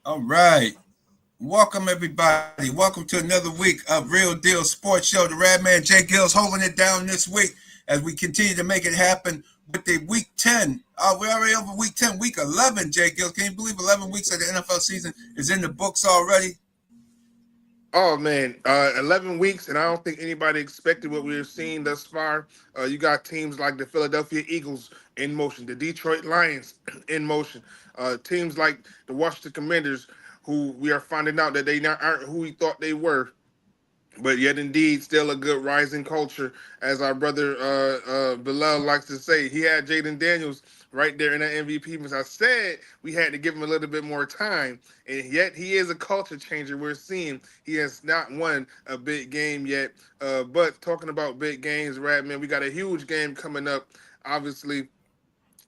All right. Welcome, everybody. Welcome to another week of Real Deal Sports Show. The Radman J-GILLZ holding it down this week as we continue to make it happen with the week 10. We're already over week 10, week 11, J-GILLZ. Can you believe 11 weeks of the NFL season is in the books already? Oh man, 11 weeks, and I don't think anybody expected what we were seeing thus far. You got teams like the Philadelphia Eagles in motion, the Detroit Lions in motion, teams like the Washington Commanders, who we are finding out that they not aren't who we thought they were, but yet indeed still a good rising culture, as our brother Bilal likes to say. He had Jaden Daniels right there in that MVP. As I said, we had to give him a little bit more time, and yet he is a culture changer. We're seeing he has not won a big game yet. But talking about big games, Radman, we got a huge game coming up. Obviously,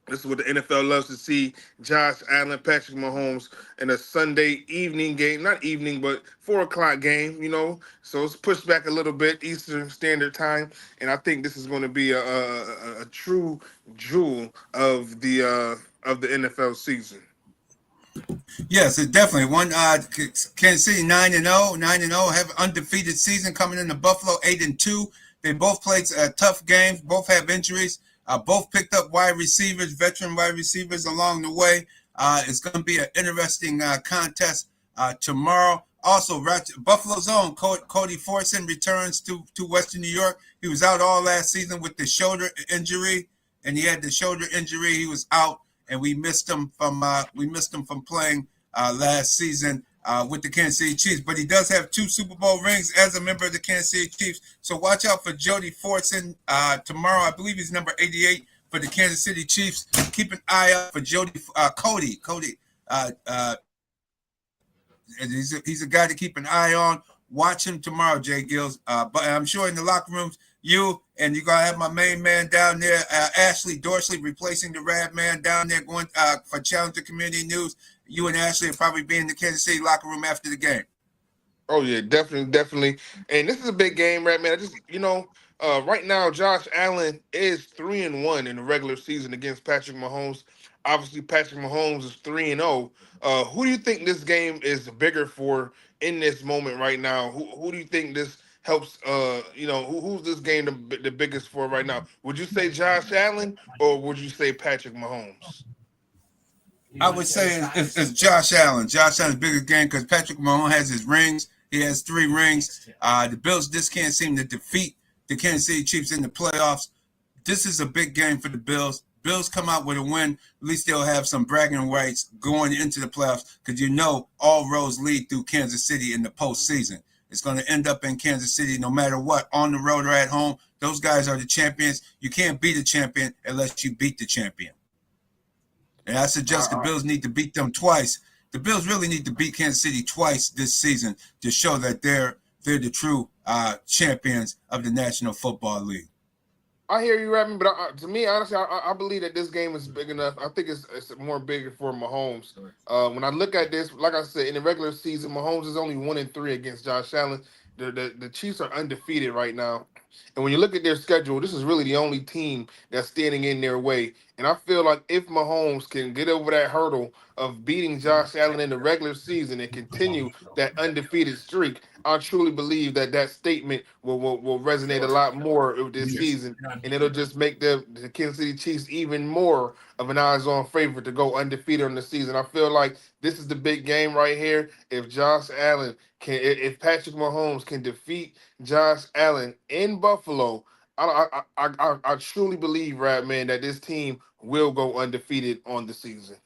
this is what the NFL loves to see. Josh Allen, Patrick Mahomes in a Sunday evening game. Not evening, but 4 o'clock game. So it's pushed back a little bit, Eastern Standard Time. And I think this is going to be a true jewel of the NFL season. Yes, it's definitely one. Kansas City 9-0, 9-0, have an undefeated season coming into Buffalo 8-2. They both played tough games. Both have injuries. Both picked up wide receivers, veteran wide receivers along the way. It's going to be an interesting contest tomorrow. Also, Buffalo's own Cody Fortson returns to Western New York. He was out all last season with the shoulder injury, and he had the shoulder injury. He was out, and we missed him from playing last season with the Kansas City Chiefs. But he does have 2 Super Bowl rings as a member of the Kansas City Chiefs. So watch out for Jody Fortson tomorrow. I believe he's number 88 for the Kansas City Chiefs. Keep an eye out for Cody. He's a guy to keep an eye on. Watch him tomorrow, J-GILLZ. But I'm sure in the locker rooms, you're gonna have my main man down there, Ashley Dorsley, replacing the Rad Man down there, going for Challenger Community News. You and Ashley will probably be in the Kansas City locker room after the game. Oh yeah, definitely, definitely. And this is a big game, right, man? Right now, Josh Allen is 3-1 in the regular season against Patrick Mahomes. Obviously, Patrick Mahomes is 3-0. Who do you think this game is bigger for in this moment right now? Who do you think this helps? Who's this game the biggest for right now? Would you say Josh Allen or would you say Patrick Mahomes? I would say it's Josh Allen. Josh Allen's bigger game because Patrick Mahomes has his rings. He has 3 rings. The Bills just can't seem to defeat the Kansas City Chiefs in the playoffs. This is a big game for the Bills. Bills come out with a win. At least they'll have some bragging rights going into the playoffs because all roads lead through Kansas City in the postseason. It's going to end up in Kansas City no matter what, on the road or at home. Those guys are the champions. You can't beat a champion unless you beat the champion. And I suggest the Bills need to beat them twice. The Bills really need to beat Kansas City twice this season to show that they're the true champions of the National Football League. I hear you, Rapping, but to me, honestly, I believe that this game is big enough. I think it's more bigger for Mahomes. When I look at this, like I said, in the regular season, Mahomes is only 1-3 against Josh Allen. The Chiefs are undefeated right now, and when you look at their schedule, this is really the only team that's standing in their way. And I feel like if Mahomes can get over that hurdle of beating Josh Allen in the regular season and continue that undefeated streak, I truly believe that statement will resonate a lot more with this season, and it'll just make the Kansas City Chiefs even more of an eyes-on favorite to go undefeated on the season. I feel like this is the big game right here. If Josh Allen if Patrick Mahomes can defeat Josh Allen in Buffalo, I truly believe, right, man, that this team will go undefeated on the season.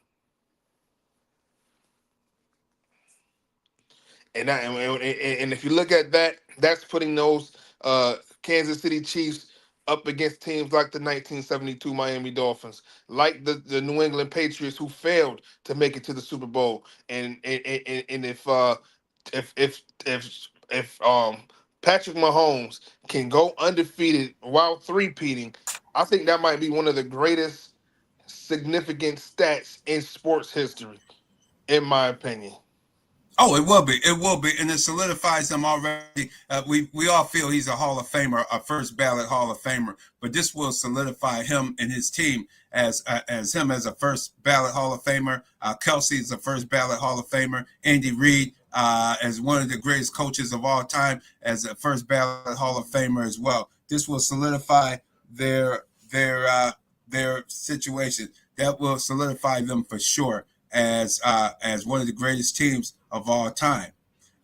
And if you look at that, that's putting those Kansas City Chiefs up against teams like the 1972 Miami Dolphins, like the New England Patriots, who failed to make it to the Super Bowl. And if Patrick Mahomes can go undefeated while three-peating, I think that might be one of the greatest significant stats in sports history, in my opinion. Oh, it will be. It will be, and it solidifies him already. We all feel he's a Hall of Famer, a first ballot Hall of Famer, but this will solidify him and his team as him as a first ballot Hall of Famer. Kelce is a first ballot Hall of Famer. Andy Reid as one of the greatest coaches of all time as a first ballot Hall of Famer as well. This will solidify their their situation. That will solidify them for sure as one of the greatest teams of all time.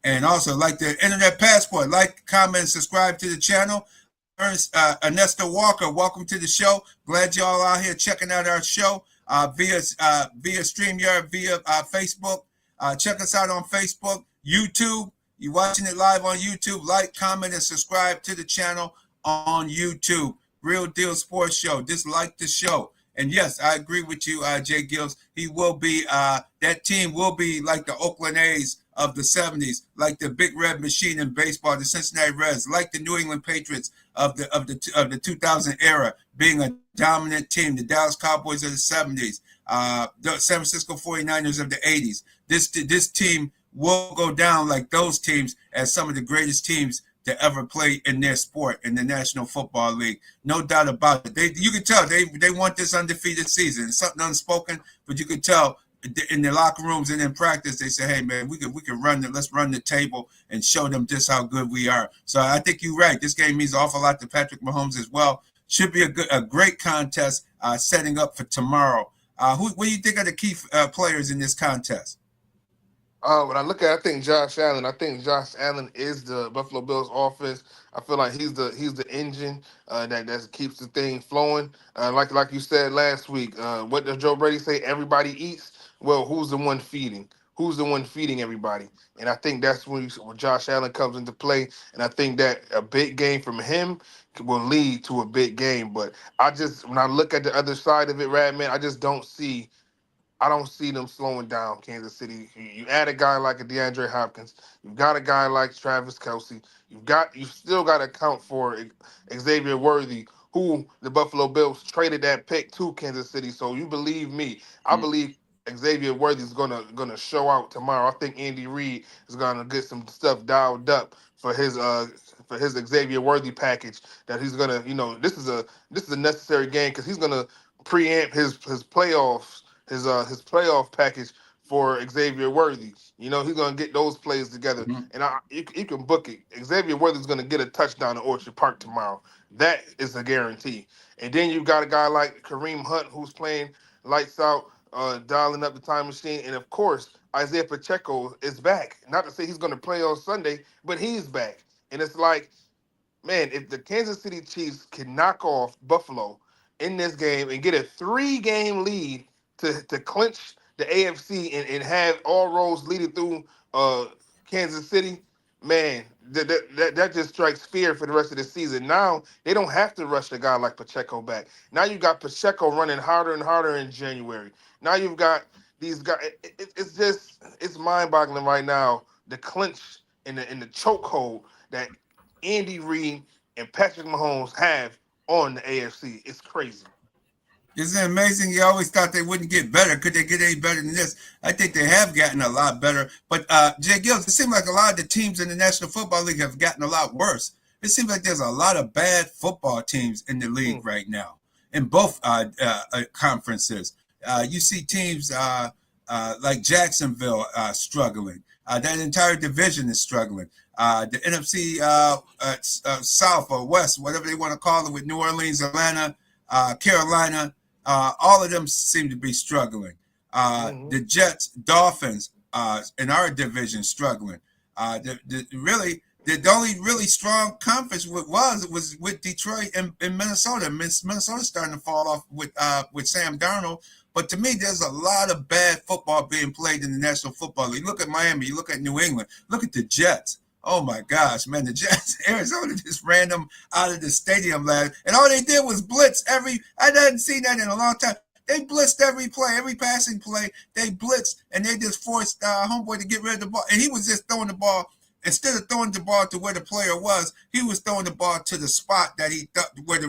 And also, like the Internet Passport, like, comment, subscribe to the channel. Ernest, Ernesto Walker, welcome to the show. Glad y'all out here checking out our show via StreamYard, via Facebook. Check us out on Facebook, YouTube. You watching it live on YouTube? Like, comment, and subscribe to the channel on YouTube. Real Deal Sports Show. Just like the show. And yes, I agree with you, J-GILLZ. He will be, that team will be like the Oakland A's of the 70s, like the Big Red Machine in baseball, the Cincinnati Reds, like the New England Patriots of the 2000 era, being a dominant team, the Dallas Cowboys of the 70s, the San Francisco 49ers of the 80s. This team will go down like those teams as some of the greatest teams to ever play in their sport in the National Football League. No doubt about it. You can tell they want this undefeated season. It's something unspoken, but you can tell in their locker rooms and in practice, they say, hey, man, we can run let's run the table and show them just how good we are. So I think you're right. This game means an awful lot to Patrick Mahomes as well. Should be a great contest setting up for tomorrow. What do you think are the key players in this contest? When I look at, I think Josh Allen is the Buffalo Bills offense. I feel like he's the engine that keeps the thing flowing. Like you said last week, what does Joe Brady say? Everybody eats. Well, who's the one feeding? Who's the one feeding everybody? And I think that's when Josh Allen comes into play. And I think that a big game from him will lead to a big game. But when I look at the other side of it, Radman, I don't see them slowing down Kansas City. You add a guy like a DeAndre Hopkins. You've got a guy like Travis Kelce. You still got to account for Xavier Worthy, who the Buffalo Bills traded that pick to Kansas City. So you believe me, I believe Xavier Worthy is gonna show out tomorrow. I think Andy Reid is gonna get some stuff dialed up for his Xavier Worthy package that he's gonna, this is a necessary game because he's gonna preamp his playoffs his playoff package for Xavier Worthy. He's gonna get those plays together, and you can book it. Xavier Worthy's gonna get a touchdown in Orchard Park tomorrow. That is a guarantee. And then you've got a guy like Kareem Hunt who's playing lights out, dialing up the time machine, and of course Isaiah Pacheco is back. Not to say he's gonna play on Sunday, but he's back. And it's like, man, if the Kansas City Chiefs can knock off Buffalo in this game and get a 3-game lead to clinch the AFC and have all roads leading through Kansas City, man, that just strikes fear for the rest of the season. Now they don't have to rush a guy like Pacheco back. Now you got Pacheco running harder and harder in January. Now you've got these guys. It's mind-boggling right now, the clinch and the chokehold that Andy Reid and Patrick Mahomes have on the AFC. It's crazy. Isn't it amazing? You always thought they wouldn't get better. Could they get any better than this? I think they have gotten a lot better. But J-GILLZ, it seems like a lot of the teams in the National Football League have gotten a lot worse. It seems like there's a lot of bad football teams in the league right now, in both conferences. You see teams like Jacksonville struggling. That entire division is struggling. The NFC South or West, whatever they want to call it, with New Orleans, Atlanta, Carolina, all of them seem to be struggling. The Jets, Dolphins in our division struggling. The only really strong conference was with Detroit and Minnesota. Minnesota's starting to fall off with Sam Darnold. But to me, there's a lot of bad football being played in the National Football League. Look at Miami. You look at New England. Look at the Jets. Oh, my gosh, man. The Jets, Arizona just ran them out of the stadium last. And all they did was blitz I hadn't seen that in a long time. They blitzed every play, every passing play. They blitzed, and they just forced Homeboy to get rid of the ball. And he was just throwing the ball. Instead of throwing the ball to where the player was, he was throwing the ball to the spot that he thought where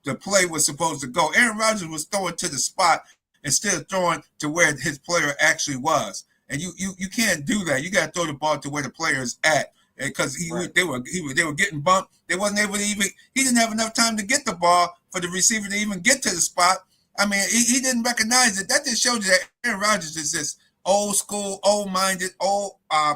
the play was supposed to go. Aaron Rodgers was throwing to the spot instead of throwing to where his player actually was. and you can't do that. You got to throw the ball to where the player is at, because Right. they were getting bumped. They wasn't able to even. He didn't have enough time to get the ball for the receiver to even get to the spot. I mean, he didn't recognize it. That just shows you that Aaron Rodgers is this old school, old minded, old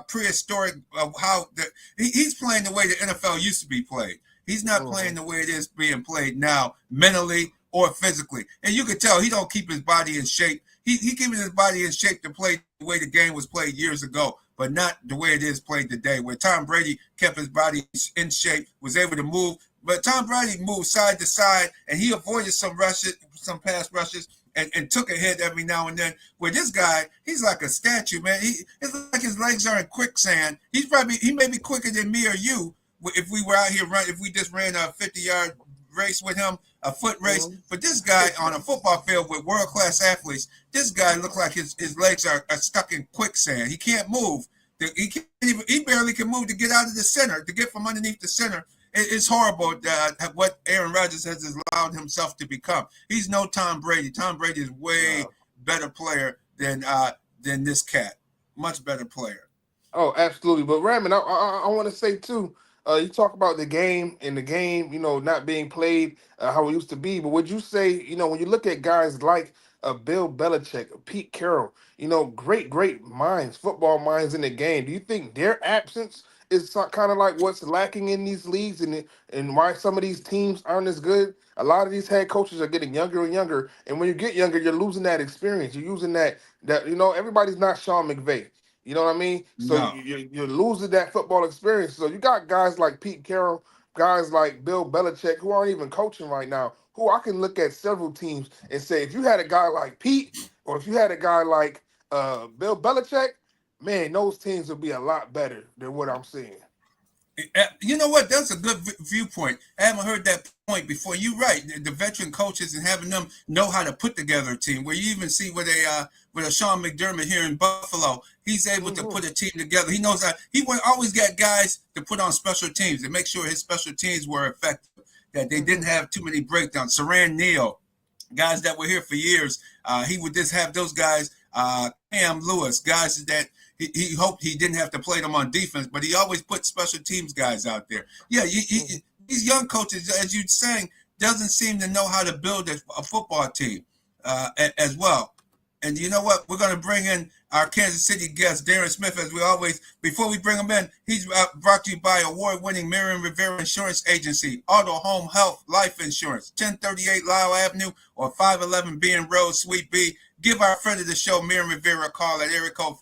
prehistoric of how he's playing the way the NFL used to be played. He's not playing the way it is being played now, mentally or physically. And you can tell he don't keep his body in shape. He keeping his body in shape to play the way the game was played years ago, but not the way it is played today, where Tom Brady kept his body in shape, was able to move. But Tom Brady moved side to side, and he avoided some rushes, some pass rushes, and took a hit every now and then. Where this guy, he's like a statue, man. It's like his legs are in quicksand. He may be quicker than me or you if we were out here running, if we just ran a 50-yard race with him, a foot race. But this guy on a football field with world-class athletes, this guy looks like his legs are stuck in quicksand. He can't move. He barely can move to get out of the center, to get from underneath the center. It's horrible what Aaron Rodgers has allowed himself to become. He's no Tom Brady. Tom Brady is way better player than this cat. Much better player. Oh, absolutely. But Raymond, I want to say too. You talk about the game and the game, not being played how it used to be. But would you say, when you look at guys like Bill Belichick, Pete Carroll, great minds, football minds in the game, do you think their absence is kind of like what's lacking in these leagues, and why some of these teams aren't as good? A lot of these head coaches are getting younger and younger, and when you get younger, you're losing that experience. You're using that everybody's not Sean McVay. You know what I mean? So No. you're losing that football experience. So you got guys like Pete Carroll, guys like Bill Belichick, who aren't even coaching right now, who I can look at several teams and say, if you had a guy like Pete, or if you had a guy like Bill Belichick, man, those teams would be a lot better than what I'm seeing. You know what? That's a good viewpoint. I haven't heard that point before. You're right. The veteran coaches and having them know how to put together a team. Where you even see with a Sean McDermott here in Buffalo, he's able to put a team together. He knows that he would always get guys to put on special teams to make sure his special teams were effective. That they didn't have too many breakdowns. Saran Neal, guys that were here for years, he would just have those guys. Cam Lewis, guys that he hoped he didn't have to play them on defense, but he always put special teams guys out there. Yeah, these young coaches, as you're saying, doesn't seem to know how to build a football team as well. And you know what? We're going to bring in our Kansas City guest, Darren Smith, as we always. Before we bring him in, he's brought to you by award-winning Miriam Rivera Insurance Agency, Auto, Home, Health, Life Insurance, 1038 Lyle Avenue or 511 Bean Road, Suite B. Give our friend of the show, Miriam Rivera, a call at area code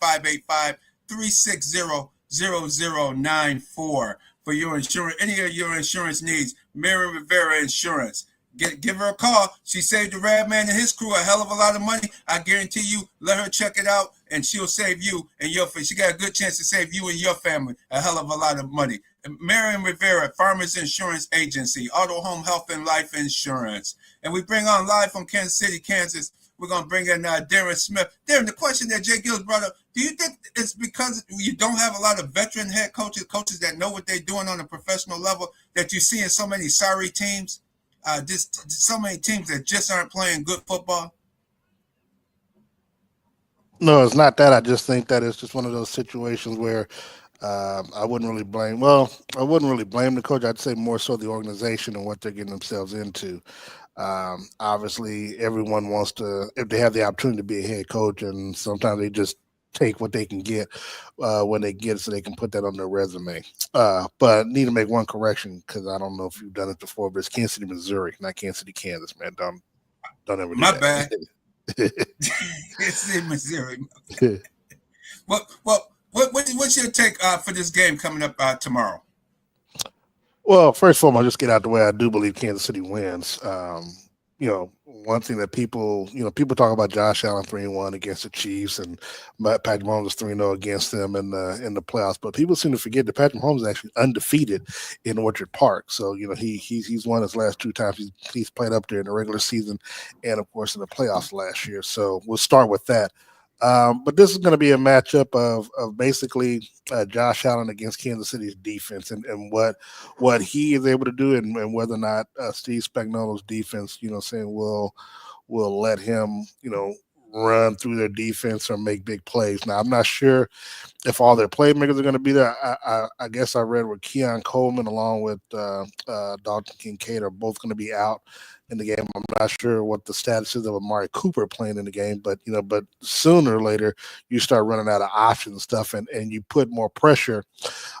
585-360-0094 for your insurance, any of your insurance needs. Miriam Rivera Insurance. Give her a call. She saved the Rad Man and his crew a hell of a lot of money. I guarantee you, let her check it out, and she'll save you and your family. She got a good chance to save you and your family a hell of a lot of money. Marion Rivera, Farmers Insurance Agency, Auto, Home, Health, and Life Insurance. And we bring on live from Kansas City, Kansas. We're going to bring in Darren Smith. Darren, the question that J-GILLZ brought up, do you think it's because you don't have a lot of veteran head coaches that know what they're doing on a professional level, that you see in so many sorry teams? Just so many teams that just aren't playing good football? No, it's not that. I just think that it's just one of those situations where I wouldn't really blame. Well, I wouldn't really blame the coach. I'd say more so the organization and what they're getting themselves into. Obviously, everyone wants to, if they have the opportunity to be a head coach, and sometimes they just take what they can get when they get it so they can put that on their resume. But need to make one correction because I don't know if you've done it before, but it's Kansas City, Missouri, not Kansas City, Kansas, man. Don't ever do My that. bad. It's in Missouri. What's your take for this game coming up tomorrow? Well, first of all, I'll just get out the way. I do believe Kansas City wins. One thing that people talk about Josh Allen 3-1 against the Chiefs and Patrick Mahomes 3-0 against them in the playoffs, but people seem to forget that Patrick Mahomes is actually undefeated in Orchard Park. So he's won his last two times. He's played up there in the regular season and of course in the playoffs last year. So we'll start with that. But this is going to be a matchup of basically Josh Allen against Kansas City's defense and what he is able to do and whether or not Steve Spagnuolo's defense, will let him, run through their defense or make big plays. Now, I'm not sure if all their playmakers are going to be there. I guess I read where Keon Coleman along with Dalton Kincaid are both going to be out in the game. I'm not sure what the status is of Amari Cooper playing in the game, but sooner or later you start running out of options and stuff, and you put more pressure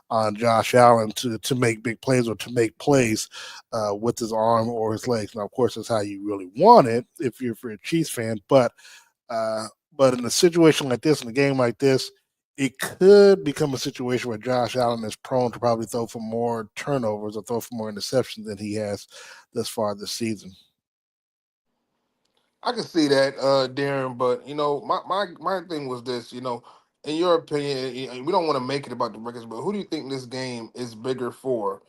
on Josh Allen to make big plays or to make plays with his arm or his legs. Now, of course, that's how you really want it if you're a Chiefs fan, but in a situation like this, in a game like this, it could become a situation where Josh Allen is prone to probably throw for more turnovers or throw for more interceptions than he has thus far this season. I can see that, Darren, but my thing was this, in your opinion, we don't want to make it about the records, but who do you think this game is bigger for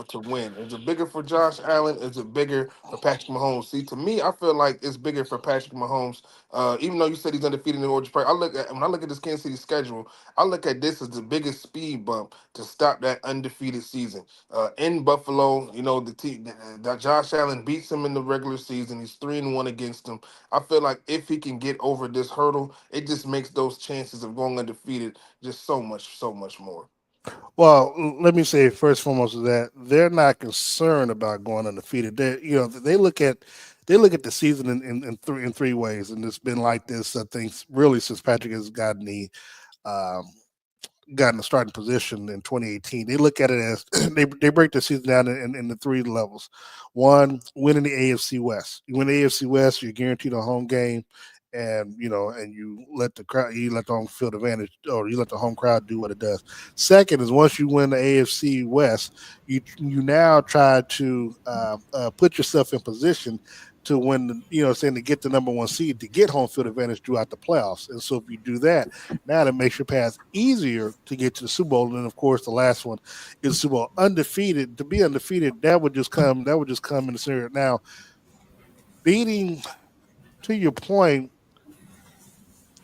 to win? Is it bigger for Josh Allen? Is it bigger for Patrick Mahomes? See, to me, I feel like it's bigger for Patrick Mahomes. Even though you said he's undefeated in the Orange Park, when I look at this Kansas City schedule, I look at this as the biggest speed bump to stop that undefeated season. In Buffalo, the team that Josh Allen beats him in the regular season. He's 3-1 against him. I feel like if he can get over this hurdle, it just makes those chances of going undefeated just so much more. Well, let me say first and foremost that they're not concerned about going undefeated. They look at the season in three ways, and it's been like this, I think, really since Patrick has um, gotten a starting position in 2018. They look at it as they break the season down in the three levels. One, winning the AFC West. You win the AFC West, you're guaranteed a home game, and you let the home field advantage, or you let the home crowd do what it does. Second is once you win the AFC West, you now try to put yourself in position to win, to get the number one seed, to get home field advantage throughout the playoffs. And so if you do that, now that makes your path easier to get to the Super Bowl. And then of course the last one is Super Bowl. Undefeated. To be undefeated, that would just come in the scenario. Now, beating, to your point,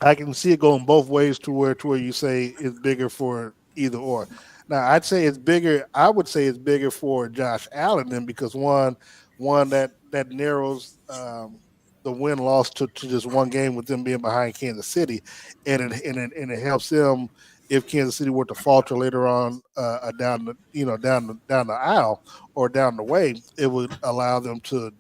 I can see it going both ways to where you say it's bigger for either or. Now, I would say it's bigger for Josh Allen then, because one that narrows the win loss to just one game with them being behind Kansas City, and it helps them if Kansas City were to falter later on down the aisle or down the way. It would allow them to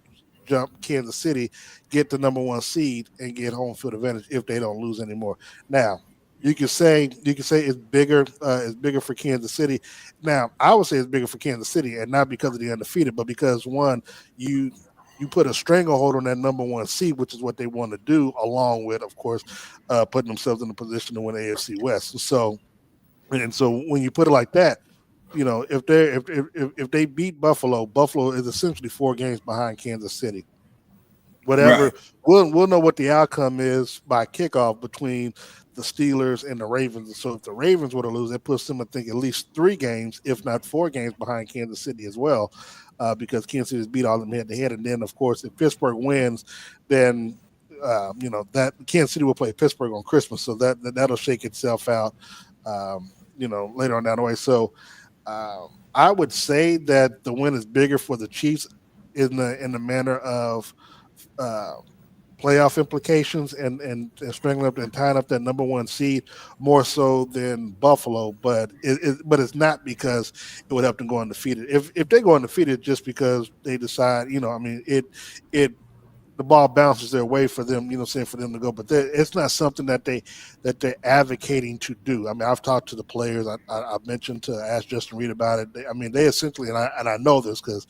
jump Kansas City, get the number one seed, and get home field advantage if they don't lose anymore. Now, you can say it's bigger. It's bigger for Kansas City. Now, I would say it's bigger for Kansas City, and not because of the undefeated, but because one, you put a stranglehold on that number one seed, which is what they want to do, along with, of course, putting themselves in a position to win AFC West. So when you put it like that, if they beat Buffalo is essentially 4 games behind Kansas City. Whatever, Right. we'll know what the outcome is by kickoff between the Steelers and the Ravens. And so if the Ravens were to lose, that puts them, I think, at least 3 games, if not 4 games behind Kansas City as well, because Kansas City has beat all of them head to head. And then, of course, if Pittsburgh wins, then that Kansas City will play Pittsburgh on Christmas, so that'll shake itself out, later on down the way. So I would say that the win is bigger for the Chiefs in the manner of playoff implications and strangling up and tying up that number one seed more so than Buffalo, but it's not because it would help them go undefeated. If they go undefeated just because they decide, the ball bounces their way for them, for them to go. But it's not something that they're advocating to do. I mean, I've talked to the players. I've mentioned to ask Justin Reed about it. They essentially, and I know this because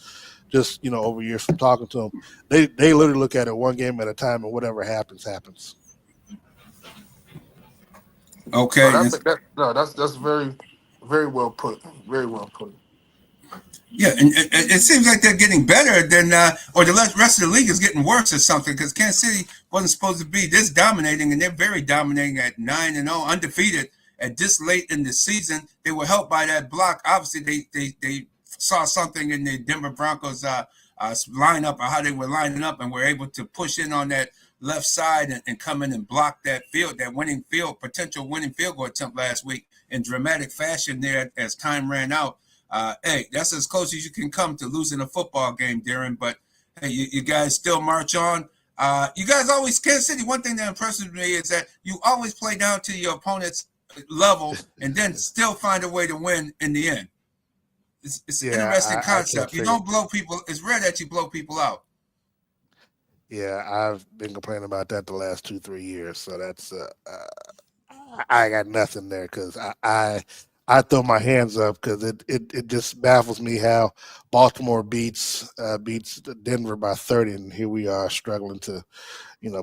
just, over years from talking to them, they literally look at it one game at a time, and whatever happens, happens. Okay. That's very, very well put. Very well put. Yeah, and it seems like they're getting better than, or the rest of the league is getting worse or something, because Kansas City wasn't supposed to be this dominating, and they're very dominating at 9-0, undefeated at this late in the season. They were helped by that block. Obviously, they saw something in the Denver Broncos lineup, or how they were lining up, and were able to push in on that left side and come in and block that potential winning field goal attempt last week in dramatic fashion there as time ran out. Hey, that's as close as you can come to losing a football game, Darren. But hey, you guys still march on. You guys always, Kansas City, one thing that impresses me is that you always play down to your opponent's level and then still find a way to win in the end. It's an Yeah, interesting I can't concept. You figure. don't blow people. It's rare that you blow people out. Yeah, I've been complaining about that the last 2 3 years. So that's I got nothing there because I throw my hands up because it just baffles me how Baltimore beats Denver by 30, and here we are struggling to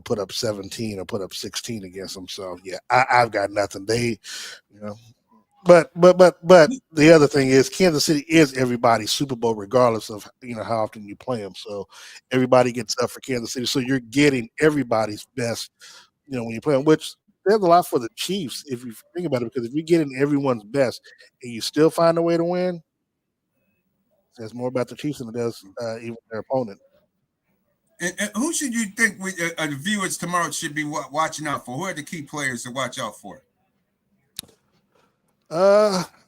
put up 17 or put up 16 against them. So yeah, I've got nothing. They you know but the other thing is Kansas City is everybody's Super Bowl regardless of how often you play them. So everybody gets up for Kansas City. So you're getting everybody's best when you play them, which there's a lot for the Chiefs if you think about it, because if you're getting everyone's best and you still find a way to win, says more about the Chiefs than it does even their opponent. And who should you think the viewers tomorrow should be watching out for? Who are the key players to watch out for?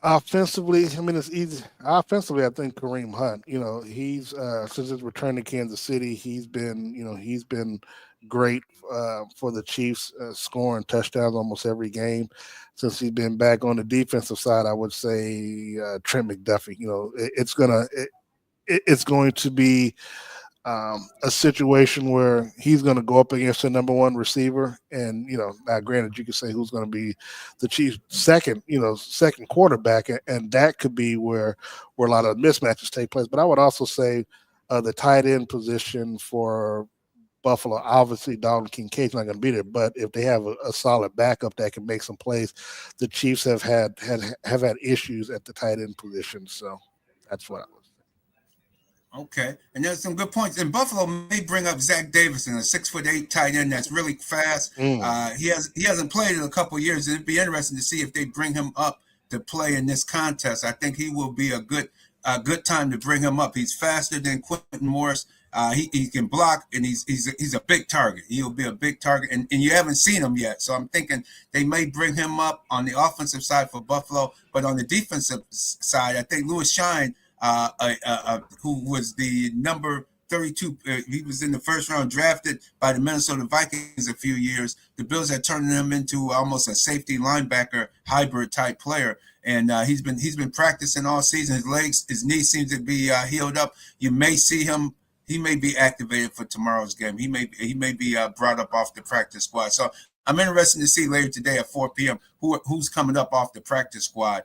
Offensively, I mean it's easy. Offensively, I think Kareem Hunt. He's since his return to Kansas City, he's been great for the Chiefs, scoring touchdowns almost every game since he's been back on the defensive side. I would say Trent McDuffie. It's going to be a situation where he's going to go up against the number one receiver, and now granted, you can say who's going to be the Chiefs' second quarterback, and that could be where a lot of mismatches take place. But I would also say the tight end position for Buffalo, obviously Dalton Kincaid's not going to be there, but if they have a solid backup that can make some plays, the Chiefs have had issues at the tight end position. So that's what I was. Okay, and there's some good points. And Buffalo may bring up Zach Davison, a 6'8" tight end that's really fast. Mm. He hasn't played in a couple of years. It'd be interesting to see if they bring him up to play in this contest. I think he will be a good time to bring him up. He's faster than Quentin Morris. He can block, and he's a big target. He'll be a big target, and you haven't seen him yet. So I'm thinking they may bring him up on the offensive side for Buffalo, but on the defensive side, I think Lewis Shine, who was the number 32. He was in the first round, drafted by the Minnesota Vikings a few years. The Bills had turned him into almost a safety linebacker hybrid type player, and he's been practicing all season. His knee seems to be healed up. You may see him. He may be activated for tomorrow's game. He may be brought up off the practice squad. So I'm interested to see later today at 4 p.m. who's coming up off the practice squad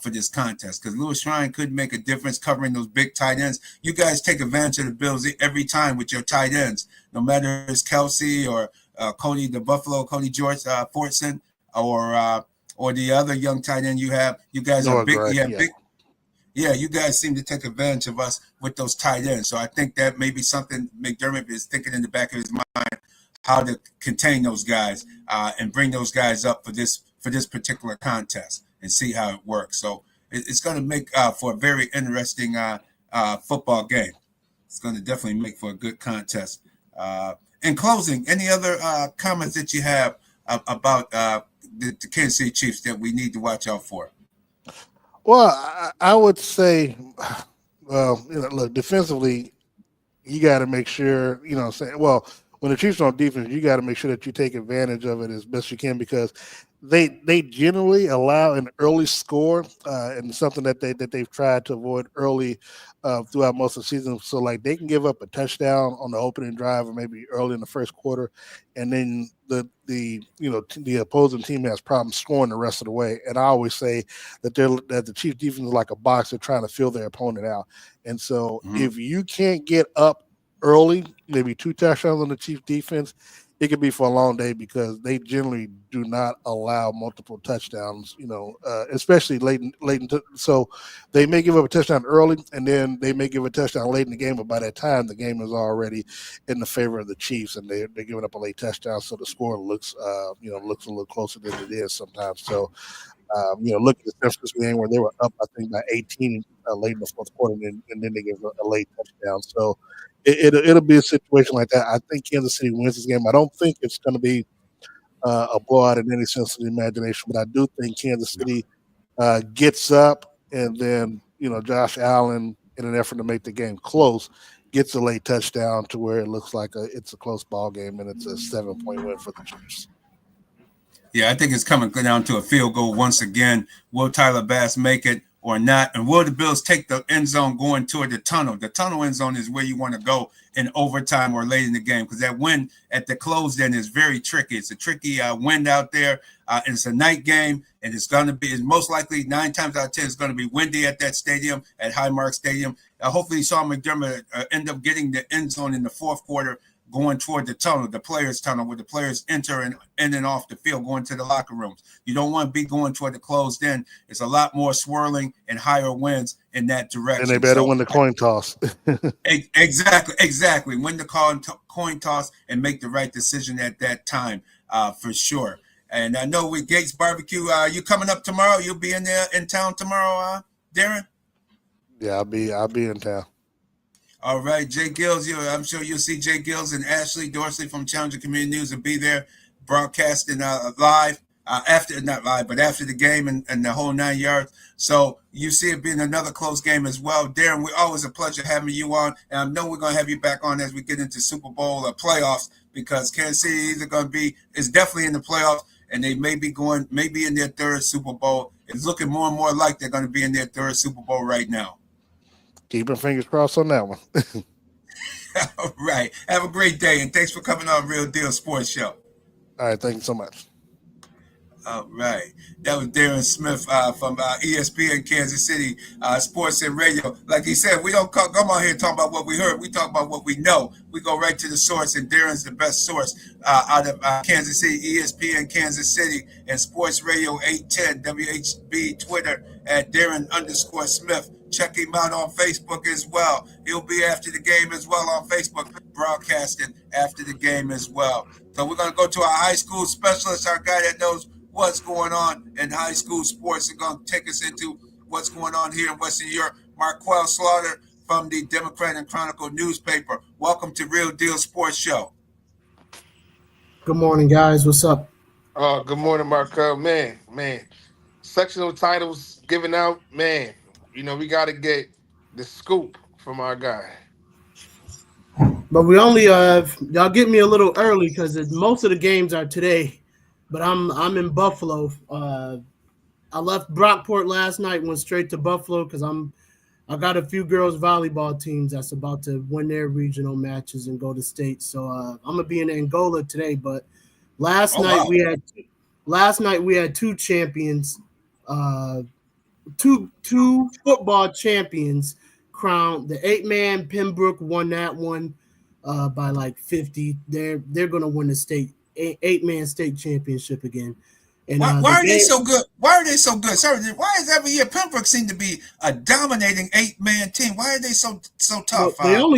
for this contest, because Lewis Ryan could make a difference covering those big tight ends. You guys take advantage of the Bills every time with your tight ends, no matter if it's Kelce or Cody George Fortson, or the other young tight end you have. You guys are Noah big. Gray, You have yeah. big. Yeah, you guys seem to take advantage of us with those tight ends. So I think that may be something McDermott is thinking in the back of his mind, how to contain those guys and bring those guys up for this particular contest and see how it works. So it's going to make for a very interesting football game. It's going to definitely make for a good contest. In closing, any other comments that you have about the Kansas City Chiefs that we need to watch out for? Well, I would say, well, look, defensively, you got to make sure, well, when the Chiefs are on defense, you got to make sure that you take advantage of it as best you can, because they generally allow an early score, and something that they've tried to avoid early throughout most of the season. So like they can give up a touchdown on the opening drive or maybe early in the first quarter, and then the opposing team has problems scoring the rest of the way. And I always say that the Chiefs defense is like a box. They're trying to fill their opponent out. And so if you can't get up early, maybe two touchdowns on the Chiefs defense, it could be for a long day, because they generally do not allow multiple touchdowns, especially so they may give up a touchdown early, and then they may give a touchdown late in the game, but by that time the game is already in the favor of the Chiefs, and they're giving up a late touchdown, so the score looks a little closer than it is sometimes. So look at the San Francisco game where they were up, I think, by 18 late in the fourth quarter, and then they gave a late touchdown. So it'll be a situation like that. I think Kansas City wins this game. I don't think it's going to be a blowout in any sense of the imagination, but I do think Kansas City gets up, and then Josh Allen, in an effort to make the game close, gets a late touchdown to where it looks like it's a close ball game and it's a 7-point win for the Chiefs. Yeah, I think it's coming down to a field goal once again. Will Tyler Bass make it or not? And will the Bills take the end zone going toward the tunnel? The tunnel end zone is where you want to go in overtime or late in the game, because that wind at the closed end is very tricky. It's a tricky wind out there. And it's a night game, and it's most likely 9 times out of 10 it's going to be windy at that stadium, at Highmark Stadium. Hopefully Sean McDermott end up getting the end zone in the fourth quarter, going toward the tunnel, the players' tunnel, where the players enter in and off the field, going to the locker rooms. You don't want to be going toward the closed end. It's a lot more swirling and higher winds in that direction. And they better win the coin toss. Exactly. Win the coin toss and make the right decision at that time, for sure. And I know with Gates Barbecue, you coming up tomorrow? You'll be in town tomorrow, Darren? Yeah, I'll be in town. All right, J-GILLZ, I'm sure you'll see J-GILLZ and Ashley Dorsey from Challenger Community News will be there broadcasting live, after the game and the whole 9 yards. So you see it being another close game as well. Darren, we're always a pleasure having you on. And I know we're going to have you back on as we get into Super Bowl playoffs, because Kansas City is definitely in the playoffs, and they may be in their third Super Bowl. It's looking more and more like they're going to be in their third Super Bowl right now. Keep your fingers crossed on that one. All right. Have a great day, and thanks for coming on Real Deal Sports Show. All right. Thank you so much. All right. That was Darren Smith from ESPN Kansas City Sports and Radio. Like he said, we don't come on here and talk about what we heard. We talk about what we know. We go right to the source, and Darren's the best source out of Kansas City, ESPN Kansas City, and Sports Radio 810, WHB Twitter at Darren_Smith. Check him out on Facebook as well. He'll be after the game as well on Facebook, broadcasting after the game as well. So we're going to go to our high school specialist, our guy that knows what's going on in high school sports. They're going to take us into what's going on here in Western Europe. Marquel Slaughter from the Democrat and Chronicle newspaper. Welcome to Real Deal Sports Show. Good morning, guys. What's up? Good morning, Marquel. Man. Sectional titles given out, man. You know, we got to get the scoop from our guy. But we only y'all get me a little early because most of the games are today. But I'm in Buffalo. I left Brockport last night, went straight to Buffalo because I got a few girls volleyball teams that's about to win their regional matches and go to state. So I'm gonna be in Angola today. But last night we had two champions. Two football champions crowned. The 8-man Pembroke won that one by like 50. They're gonna win the state 8-man state championship again. And why are they so good? Why are they so good? Sorry, why is every year Pembroke seem to be a dominating 8-man team? Why are they so tough? Well,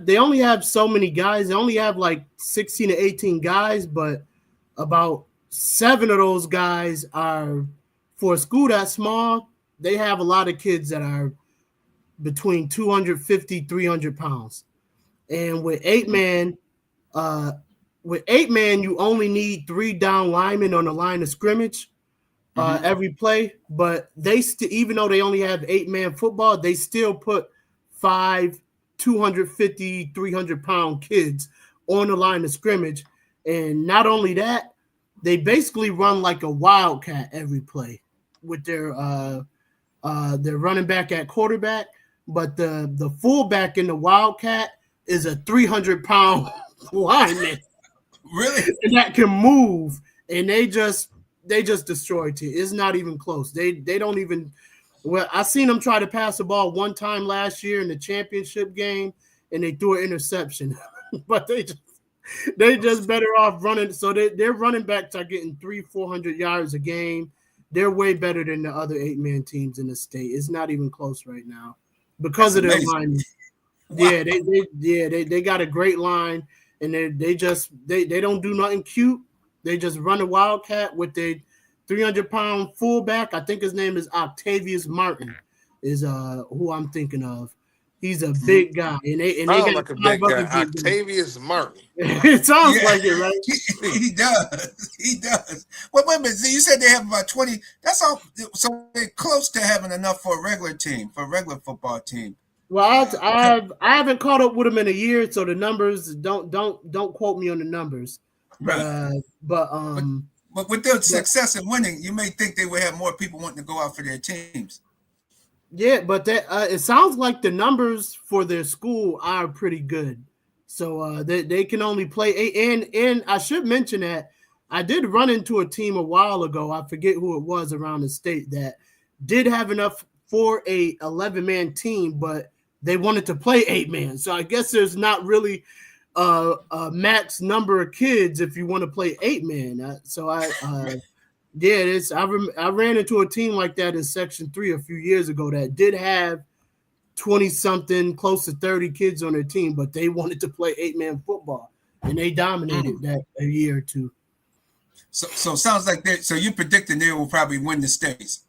they only have so many guys. They only have like 16 to 18 guys, but about 7 of those guys are, for a school that small, they have a lot of kids that are between 250, 300 pounds. And with 8-man, you only need 3 down linemen on the line of scrimmage every play. But they even though they only have 8-man football, they still put 5 250, 300-pound kids on the line of scrimmage. And not only that, they basically run like a wildcat every play with their running back at quarterback, but the fullback in the wildcat is a 300-pound lineman, really, and that can move. And they just destroyed it. It's not even close. They don't even. Well, I seen them try to pass the ball one time last year in the championship game, and they threw an interception. But they just better off running. So their running backs are getting 300-400 yards a game. They're way better than the other 8-man teams in the state. It's not even close right now because of their line. Wow. Yeah, they got a great line, and they don't do nothing cute. They just run a wildcat with their 300-pound fullback. I think his name is Octavius Martin. Is who I'm thinking of. He's a big guy, and they got like a big guy. Octavius Martin. It sounds like it, right? He does. Well, wait a minute. So you said they have about 20. That's all. So they're close to having enough for a regular team, for a regular football team. Well, I haven't caught up with him in a year, so the numbers don't quote me on the numbers. But Right. But with their success in winning, you may think they would have more people wanting to go out for their teams. yeah, but that it sounds like the numbers for their school are pretty good. So they can only play eight. And I should mention that I did run into a team a while ago. I forget who it was around the state that did have enough for a 11-man team, but they wanted to play 8-man. So I guess there's not really a max number of kids if you want to play 8-man. I ran into a team like that in Section 3 a few years ago that did have 20-something, close to 30 kids on their team, but they wanted to play 8-man football, and they dominated that a year or two. So sounds like so you're predicting they will probably win the states.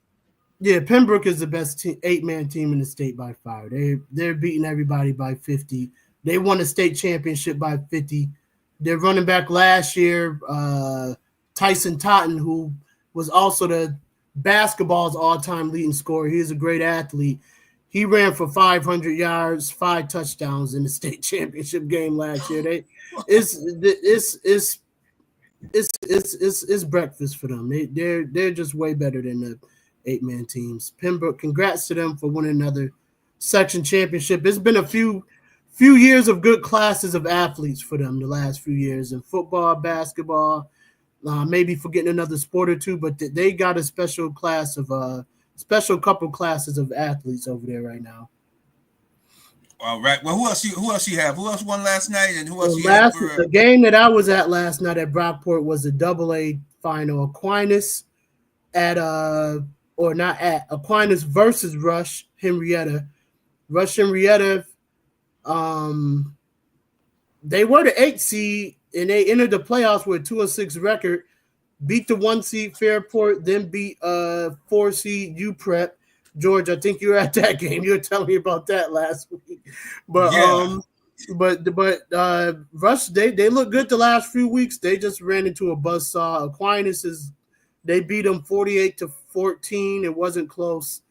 Yeah, Pembroke is the best 8-man team in the state by far. They're beating everybody by 50. They won the state championship by 50. Their running back last year, Tyson, who was also the basketball's all-time leading scorer. He's a great athlete. He ran for 500 yards, 5 touchdowns in the state championship game last year. It's breakfast for them. They're just way better than the 8-man teams. Pembroke, congrats to them for winning another section championship. It's been a few years of good classes of athletes for them the last few years in football, basketball, maybe forgetting another sport or two, but they got a special couple classes of athletes over there right now. All right. Well, who else you have? Who else won last night, and who else you have for? The game that I was at last night at Brockport was a AA final. Aquinas Aquinas versus Rush Henrietta. Rush Henrietta, they were the 8 seed and they entered the playoffs with a 2-6 record. Beat the 1 seed Fairport, then beat 4 seed UPrep. George, I think you were at that game. You were telling me about that last week. But yeah. Rush, they look good the last few weeks. They just ran into a buzzsaw. Aquinas they beat them 48-14. It wasn't close.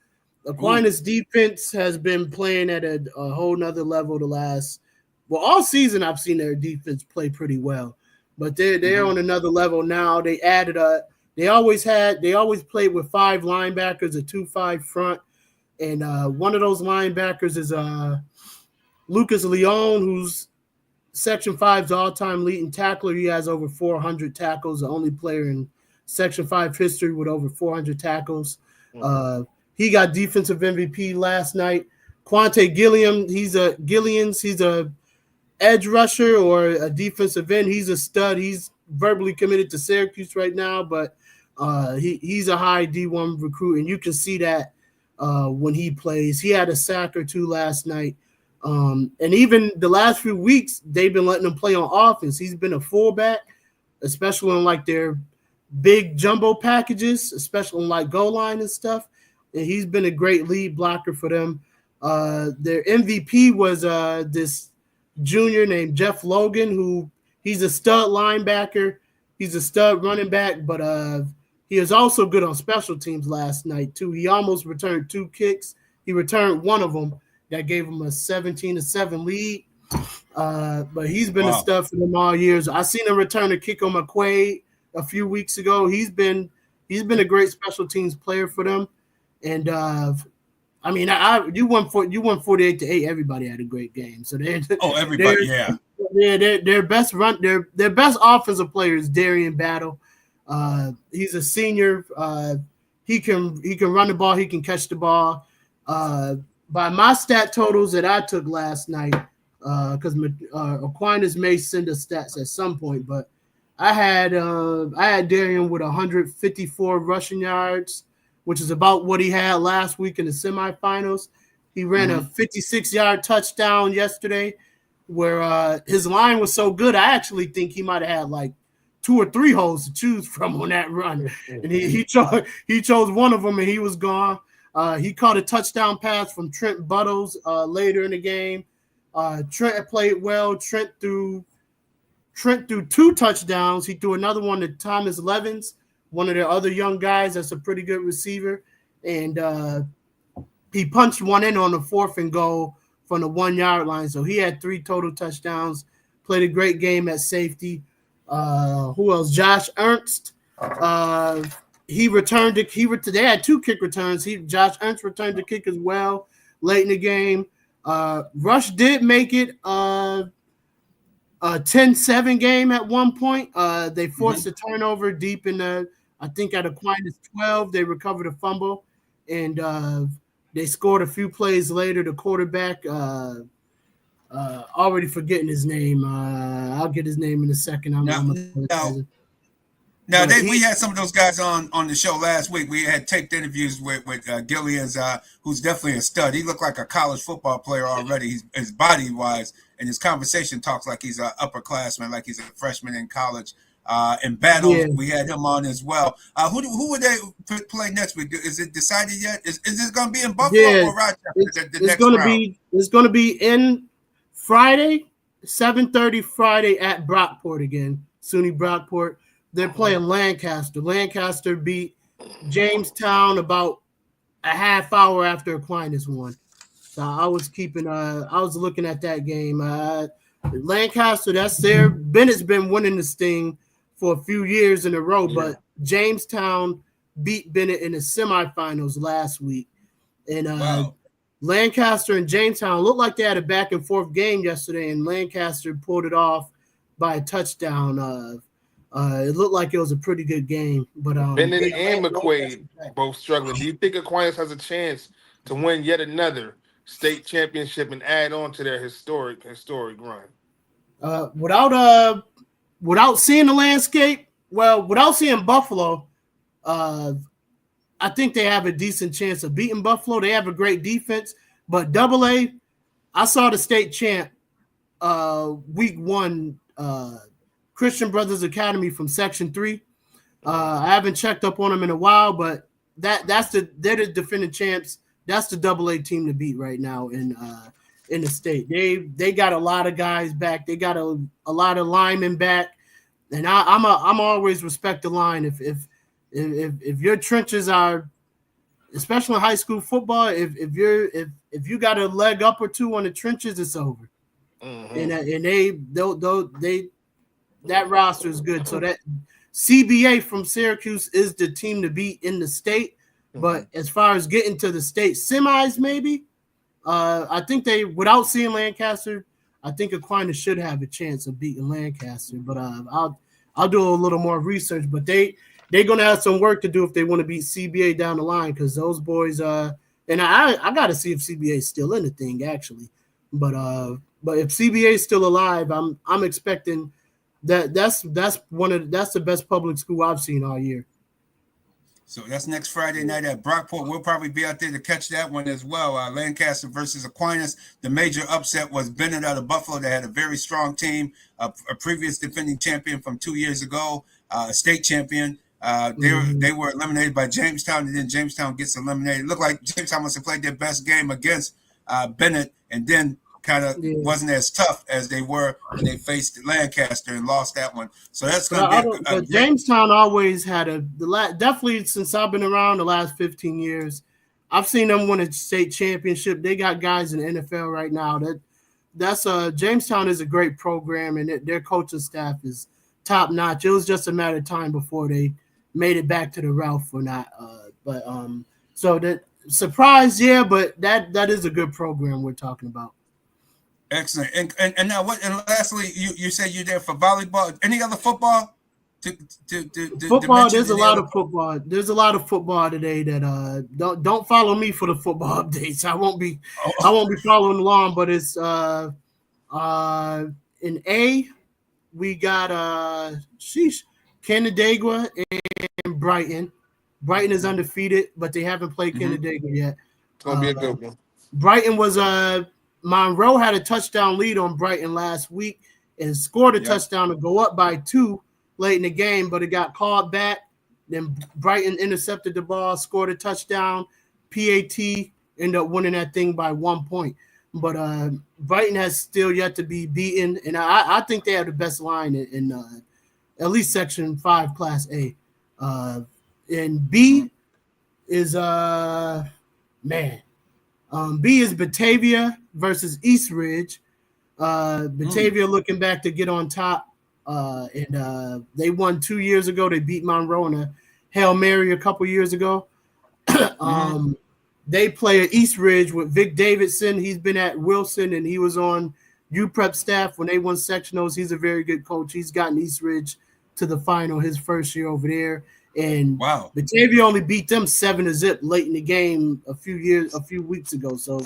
Aquinas defense has been playing at a whole nother level all season. I've seen their defense play pretty well, but they're on another level now. They added they always played with 5 linebackers, a 2-5 front, and one of those linebackers is Lucas Leon, who's Section 5's all-time leading tackler. He has over 400 tackles, the only player in Section 5 history with over 400 tackles. He got defensive MVP last night. Quante Gilliams, he's a edge rusher or a defensive end. He's a stud. He's verbally committed to Syracuse right now, but he's a high D1 recruit, and you can see that when he plays. He had a sack or 2 last night. And even the last few weeks, they've been letting him play on offense. He's been a fullback, especially in like their big jumbo packages, especially in like goal line and stuff. And he's been a great lead blocker for them. Their MVP was this junior named Jeff Logan, who he's a stud linebacker. He's a stud running back, but he was also good on special teams last night too. He almost returned 2 kicks. He returned one of them that gave him a 17-7 lead. But he's been a stud for them all years. I seen him return a kick on McQuaid a few weeks ago. He's been a great special teams player for them. And I mean, you won 48-8. Everybody had a great game. So everybody, their best offensive player is Darian Battle. He's a senior. He can run the ball. He can catch the ball. By my stat totals that I took last night, because Aquinas may send us stats at some point, but I had Darian with 154 rushing yards, which is about what he had last week in the semifinals. He ran a 56-yard touchdown yesterday, where his line was so good, I actually think he might have had like 2 or 3 holes to choose from on that run. And he chose one of them, and he was gone. He caught a touchdown pass from Trent Buttles later in the game. Trent played well. Trent threw 2 touchdowns. He threw another one to Thomas Levins, one of their other young guys that's a pretty good receiver. And he punched one in on the 4th and goal from the 1 yard line. So he had 3 total touchdowns. Played a great game at safety. Who else? Josh Ernst. He returned. They had 2 kick returns. Josh Ernst returned the kick as well late in the game. Rush did make it a 10-7 game at one point. They forced a turnover deep in I think at Aquinas 12. They recovered a fumble, and they scored a few plays later. The quarterback, already forgetting his name. I'll get his name in a second. We had some of those guys on the show last week. We had taped interviews with GILLZ, who's definitely a stud. He looked like a college football player already. His body wise, and his conversation talks like he's an upperclassman, like he's a freshman in college. In battles, we had him on as well. Who would they play next week? Is it decided yet? Is it going to be in Buffalo or Rochester? It's going to be in Friday, 7:30 Friday at Brockport again. SUNY Brockport. They're playing Lancaster. Lancaster beat Jamestown about a half hour after Aquinas won. So I was looking at that game. Lancaster, that's there. Bennett's been winning this thing for a few years in a row, but Jamestown beat Bennett in the semifinals last week. And Lancaster and Jamestown looked like they had a back and forth game yesterday, and Lancaster pulled it off by a touchdown. It looked like it was a pretty good game, but Bennett and McQuaid both struggling. Do you think Aquinas has a chance to win yet another state championship and add on to their historic run? Without seeing the landscape, without seeing Buffalo, I think they have a decent chance of beating Buffalo. They have a great defense, but AA, I saw the state champ week 1. Christian Brothers Academy from Section 3. I haven't checked up on them in a while, but they're the defending champs. That's the AA team to beat right now in the state. They got a lot of guys back. They got a lot of linemen back, and I'm always respect the line. If your trenches are, especially in high school football, if you got a leg up or two on the trenches, it's over. And that roster is good. So that CBA from Syracuse is the team to beat in the state. But as far as getting to the state semis, maybe, I think without seeing Lancaster, I think Aquinas should have a chance of beating Lancaster. But I'll do a little more research. But they're gonna have some work to do if they want to beat CBA down the line, because those boys and I got to see if CBA is still in the thing actually. But if CBA is still alive, I'm expecting. That's the best public school I've seen all year. So that's next Friday night at Brockport. We'll probably be out there to catch that one as well. Lancaster versus Aquinas. The major upset was Bennett out of Buffalo. They had a very strong team, a previous defending champion from 2 years ago, a state champion. They were eliminated by Jamestown, and then Jamestown gets eliminated. It looked like Jamestown must have played their best game against Bennett, and then kind of wasn't as tough as they were when they faced Lancaster and lost that one. So that's going to be but Jamestown always had definitely since I've been around the last 15 years, I've seen them win a state championship. They got guys in the NFL right now. That's Jamestown is a great program, and their coaching staff is top notch. It was just a matter of time before they made it back to the Ralph or not. So that surprise, but that is a good program we're talking about. Excellent. And now what? And lastly, you said you're there for volleyball. Any other football? Football. There's a lot of football. There's a lot of football today that don't follow me for the football updates. I won't be following along. But it's in A, we got Canandaigua and Brighton. Brighton is undefeated, but they haven't played Canandaigua yet. It's gonna be a good one. Brighton was Monroe had a touchdown lead on Brighton last week and scored a touchdown to go up by 2 late in the game, but it got called back. Then Brighton intercepted the ball, scored a touchdown. PAT ended up winning that thing by 1 point. But Brighton has still yet to be beaten, and I think they have the best line in at least Section 5 Class A. And B is B is Batavia versus East Ridge. Batavia looking back to get on top. And they won 2 years ago. They beat Monroe in a Hail Mary a couple years ago. They play at East Ridge with Vic Davidson. He's been at Wilson, and he was on UPrep staff when they won sectionals. He's a very good coach. He's gotten East Ridge to the final his first year over there. And wow, Batavia only beat them 7-0 late in the game a few weeks ago. So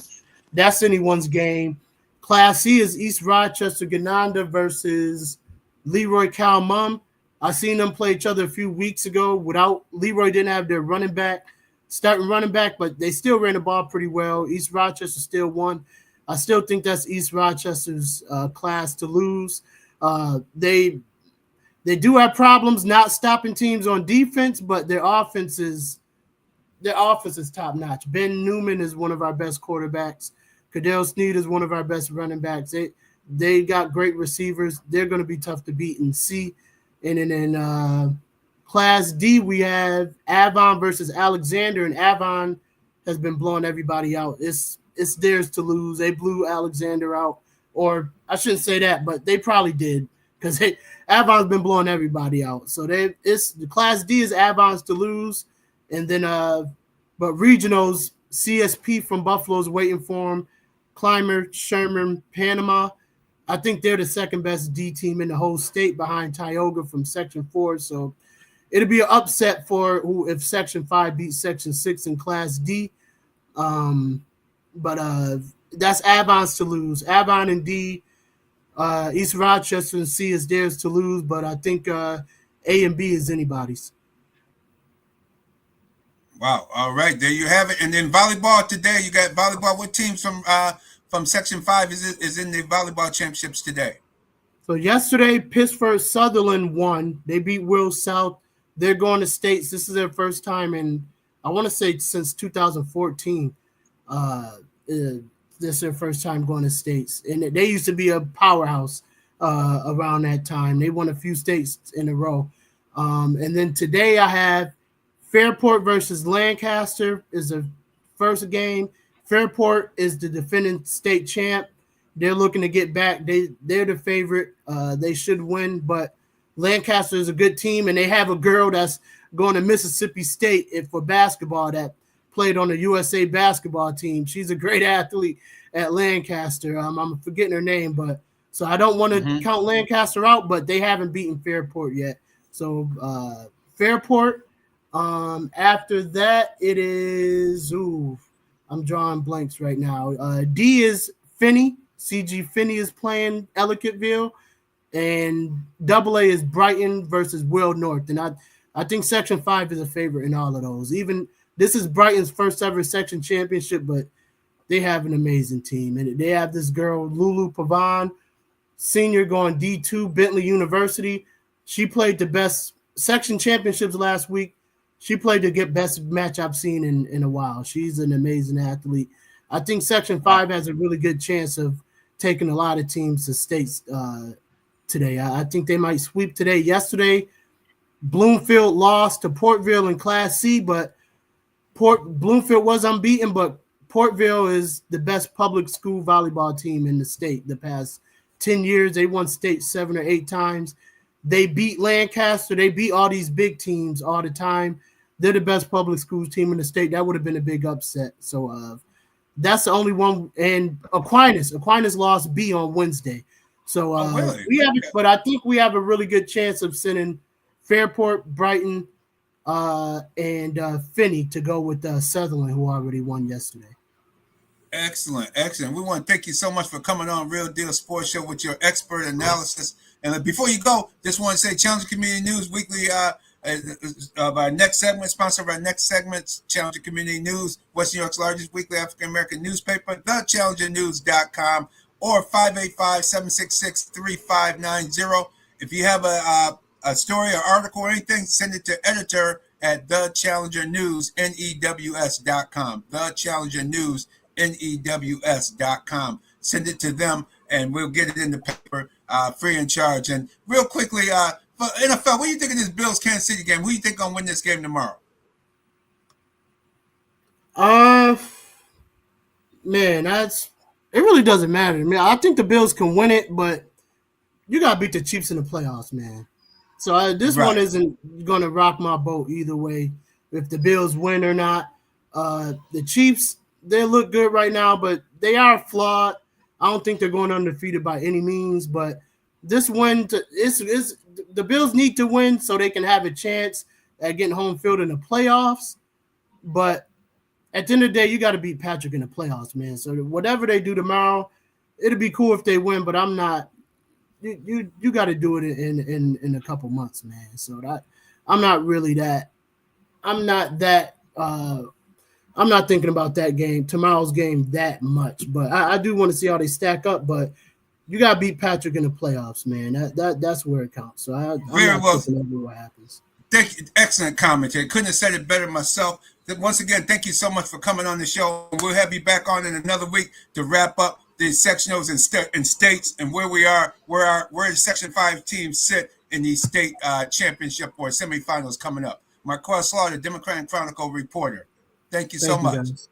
that's anyone's game. Class C is East Rochester Gananda versus Leroy Calmum. I seen them play each other a few weeks ago. Without Leroy, didn't have their starting running back, but they still ran the ball pretty well. East Rochester still won. I still think that's East Rochester's class to lose. They do have problems not stopping teams on defense, but their offense is top notch. Ben Newman is one of our best quarterbacks. Cadell Sneed is one of our best running backs. They got great receivers. They're going to be tough to beat in C. And then in Class D, we have Avon versus Alexander, and Avon has been blowing everybody out. It's theirs to lose. They blew Alexander out, or I shouldn't say that, but they probably did because Avon's been blowing everybody out. So the Class D is Avon's to lose, and then but regionals, CSP from Buffalo's waiting for them. Clymer, Sherman, Panama. I think they're the second best D team in the whole state behind Tioga from Section 4. So it'll be an upset if Section 5 beats Section 6 in Class D. But that's Avon's to lose. Avon and D, East Rochester and C is theirs to lose, but I think A and B is anybody's. Wow. All right, there you have it. And then volleyball today, you got volleyball. What teams from Section 5 is in the volleyball championships today? So yesterday, Pittsburgh Sutherland won. They beat Will South. They're going to states. This is their first time in, I want to say, since 2014. This is their first time going to states. And they used to be a powerhouse around that time. They won a few states in a row. And then today I have Fairport versus Lancaster is the first game. Fairport is the defending state champ. They're looking to get back. They're the favorite. They should win, but Lancaster is a good team, and they have a girl that's going to Mississippi State for basketball that played on the USA basketball team. She's a great athlete at Lancaster. I'm forgetting her name, but so I don't want to count Lancaster out, but they haven't beaten Fairport yet. So Fairport. After that, it is I'm drawing blanks right now. D is Finney. CG Finney is playing Ellicottville, and AA is Brighton versus Will North. And I think Section 5 is a favorite in all of those. Even this is Brighton's first ever section championship, but they have an amazing team. And they have this girl, Lulu Pavan, senior, going D2, Bentley University. She played the best section championships last week. She played the best match I've seen in a while. She's an amazing athlete. I think Section 5 has a really good chance of taking a lot of teams to states today. I think they might sweep today. Yesterday, Bloomfield lost to Portville in Class C, but Bloomfield was unbeaten, but Portville is the best public school volleyball team in the state the past 10 years. They won state 7 or 8 times. They beat Lancaster. They beat all these big teams all the time. They're the best public schools team in the state. That would have been a big upset. So that's the only one. And Aquinas lost B on Wednesday. So really? But I think we have a really good chance of sending Fairport, Brighton, and Finney to go with Sutherland, who already won yesterday. Excellent. We want to thank you so much for coming on Real Deal Sports Show with your expert analysis. And before you go, just want to say Challenger Community News Weekly of our next segment, sponsor of our next segment, Challenger Community News, West New York's largest weekly African-American newspaper, thechallengernews.com, or 585-766-3590. If you have a story or article or anything, send it to editor at thechallengernews.com, thechallengernews.com. Send it to them, and we'll get it in the paper free and charge. And real quickly, for NFL, what do you think of this Bills-Kansas City game? Who do you think going to win this game tomorrow? Man, it really doesn't matter to me. I think the Bills can win it, but you got to beat the Chiefs in the playoffs, man. So this one Right. isn't going to rock my boat either way, if the Bills win or not. The Chiefs, they look good right now, but they are flawed. I don't think they're going undefeated by any means, but this win, the Bills need to win so they can have a chance at getting home field in the playoffs. But at the end of the day, you got to beat Patrick in the playoffs, man. So whatever they do tomorrow, it'll be cool if they win, but I'm not. You got to do it in a couple months, man. So that I'm not really that. I'm not that. I'm not thinking about that game, tomorrow's game, that much. But I do want to see how they stack up. But you got to beat Patrick in the playoffs, man. That's where it counts. So I'm Very not well. tripping over what happens. Thank you. Excellent commentary. Couldn't have said it better myself. Once again, thank you so much for coming on the show. We'll have you back on in another week to wrap up the sectionals and states and where we are, where the Section 5 teams sit in the state championship or semifinals coming up. Marquez Slaughter, Democratic Chronicle reporter. Thank you so Thank you, much. guys.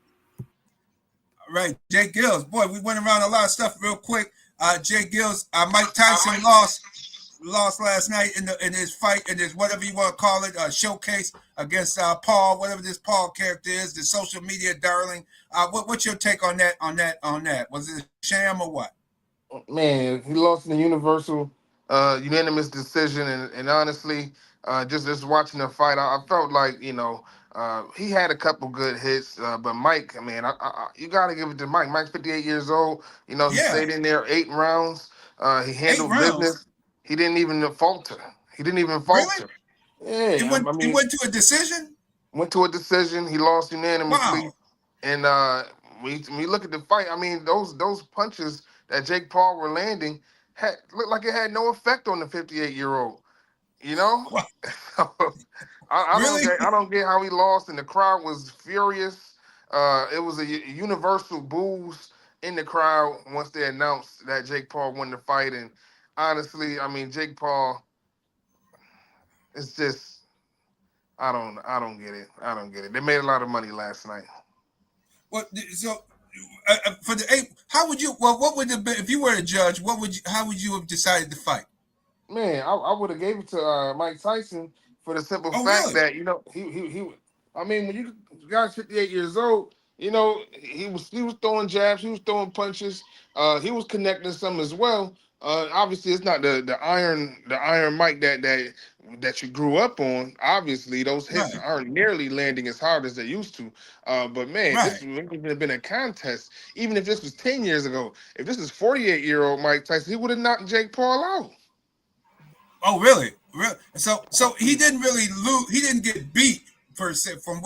All right, J-GILLZ. Boy, we went around a lot of stuff real quick. J-GILLZ, Mike Tyson lost last night in his fight, in his whatever you want to call it, showcase against Paul, whatever this Paul character is, the social media darling. What's your take on that? Was it a sham or what? Man, he lost in the universal unanimous decision, and honestly, just watching the fight, I felt like he had a couple good hits, but Mike, man, you got to give it to Mike. Mike's 58 years old. He Yeah, stayed in there 8 rounds. He 8 handled rounds. business. He didn't even falter. He didn't even Really? falter. Yeah, I It mean, went to a decision. went to a decision. He lost unanimously. Wow. And when you look at the fight, I mean, those punches that Jake Paul were landing looked like it had no effect on the 58-year-old. You know, Wow. I Really? don't get how he lost, and the crowd was furious. It was a universal booze in the crowd once they announced that Jake Paul won the fight. And honestly, I mean, Jake Paul, it's just I don't get it. I don't get it. They made a lot of money last night. What? So for the 8, how would you? Well, what would have been if you were a judge? How would you have decided to fight? Man, I would have gave it to Mike Tyson for the simple Oh, fact really? that he I mean, when you guys 58 years old, he was throwing jabs, he was throwing punches, he was connecting some as well. Obviously, it's not the iron Mike that you grew up on. Obviously, those hits Right. aren't nearly landing as hard as they used to. But man, this Right. wouldn't have been a contest. Even if this was 10 years ago, if this is 48-year-old Mike Tyson, he would have knocked Jake Paul out. Oh, really? Really? So he didn't really lose. He didn't get beat per se from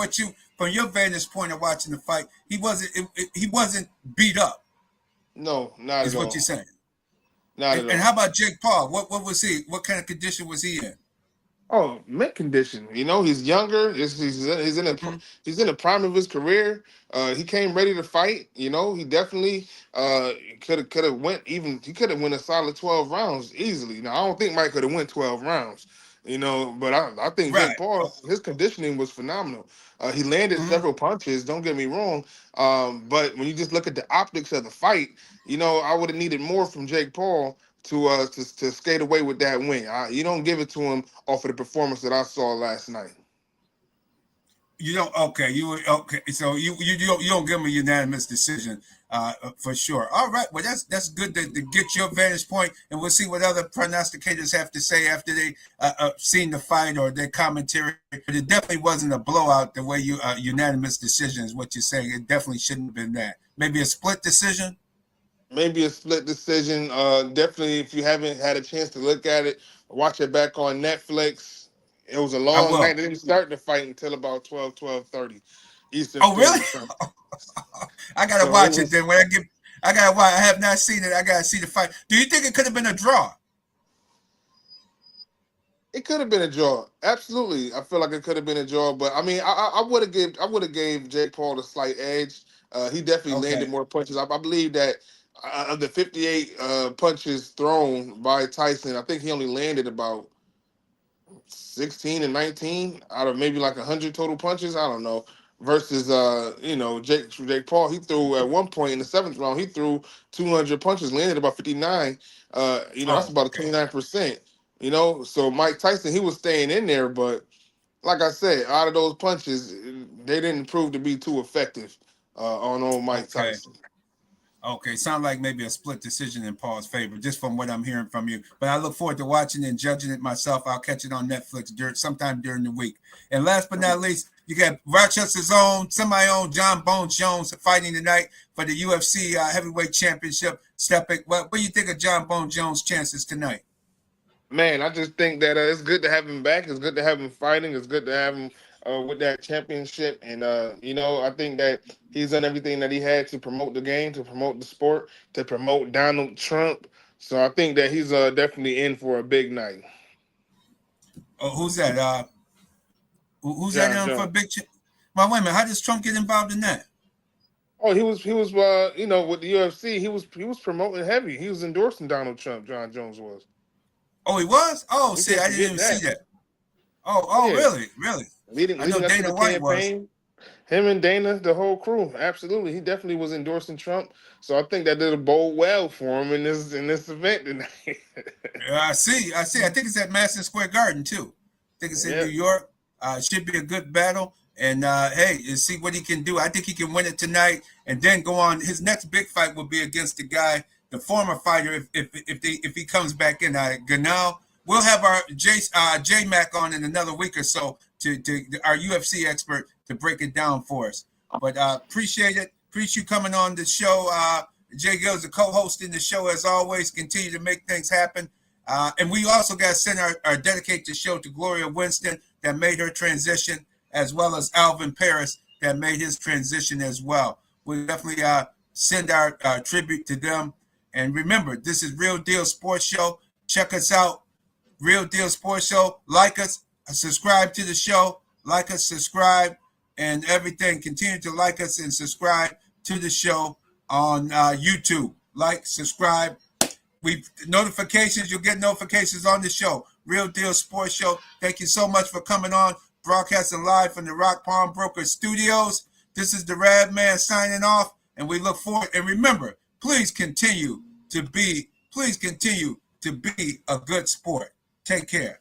your vantage point of watching the fight. He wasn't beat up. No, not Is at what you're all. saying. Not at And how all. about Jake Paul? What was he? What kind of condition was he in? Oh, mint condition. He's younger. Mhm. He's in the prime of his career. He came ready to fight. He definitely could have went even. He could have went a solid 12 rounds easily. Now I don't think Mike could have went 12 rounds. But I think Jake Right. Paul, his conditioning was phenomenal. He landed Mhm. several punches. Don't get me wrong. But when you just look at the optics of the fight, I would have needed more from Jake Paul to skate away with that win. You don't give it to him off of the performance that I saw last night. You don't. Okay. Okay. So you don't give him a unanimous decision for sure. All right. Well, that's good to get your vantage point, and we'll see what other prognosticators have to say after they seen the fight or their commentary. But it definitely wasn't a blowout the way you unanimous decision is what you're saying. It definitely shouldn't have been that. Maybe a split decision. Maybe a split decision. Definitely, if you haven't had a chance to look at it, watch it back on Netflix. It was a I long night. will. They didn't start the fight until about 12:30 Eastern Oh, really? Standard Time. I gotta So it watch it was. then. I gotta watch. I have not seen it. I gotta see the fight. Do you think it could have been a draw? It could have been a draw. Absolutely, I feel like it could have been a draw. But I mean, I would have gave Jake Paul a slight edge. He definitely Okay. landed more punches. I believe that of the 58 punches thrown by Tyson, I think he only landed about 16 and 19 out of maybe like 100 total punches. I don't know, versus Jake Paul. He threw at one point in the 7th round. He threw 200 punches, landed about 59. That's about a 29%. So Mike Tyson, he was staying in there, but like I said, out of those punches, they didn't prove to be too effective on old Mike Okay. Tyson. Okay, sound like maybe a split decision in Paul's favor, just from what I'm hearing from you. But I look forward to watching and judging it myself. I'll catch it on Netflix sometime during the week. And last but not least, you got Rochester's own, semi-owned John Bones Jones fighting tonight for the UFC heavyweight championship. What do you think of John Bones Jones' chances tonight? Man, I just think that it's good to have him back. It's good to have him fighting. It's good to have him with that championship. And, I think that he's done everything that he had to promote the game, to promote the sport, to promote Donald Trump. So I think that he's definitely in for a big night. Oh, who's that? Who's John that in for a big Well, wait a minute. How does Trump get involved in that? Oh, he was with the UFC, he was promoting heavy. He was endorsing Donald Trump, John Jones was. Oh, he was? Oh, We see, can't I didn't even forget see that. Oh, Yeah. really? Leading I know up to Dana the White was. campaign, him and Dana, the whole crew, absolutely. He definitely was endorsing Trump. So I think that did bode well for him in this event tonight. I see. I think it's at Madison Square Garden too. I think it's in New York. Should be a good battle. And hey, you see what he can do. I think he can win it tonight, and then go on. His next big fight will be against the former fighter, if he comes back in, Ganal. We'll have our J Mac on in another week or so to our UFC expert to break it down for us. But appreciate it. Appreciate you coming on the show. J-GILLZ, the co-host in the show, as always, continue to make things happen. And we also got to send our dedicate the show to Gloria Winston that made her transition, as well as Alvin Paris that made his transition as well. We definitely send our tribute to them. And remember, this is Real Deal Sports Show. Check us out, Real Deal Sports Show. Like us, subscribe to the show. Like us, subscribe, and everything. Continue to like us and subscribe to the show on YouTube. Like, subscribe. Notifications. You'll get notifications on the show. Real Deal Sports Show. Thank you so much for coming on. Broadcasting live from the Rock Palm Broker Studios. This is the Rad Man signing off, and we look forward. And remember, please continue to be a good sport. Take care.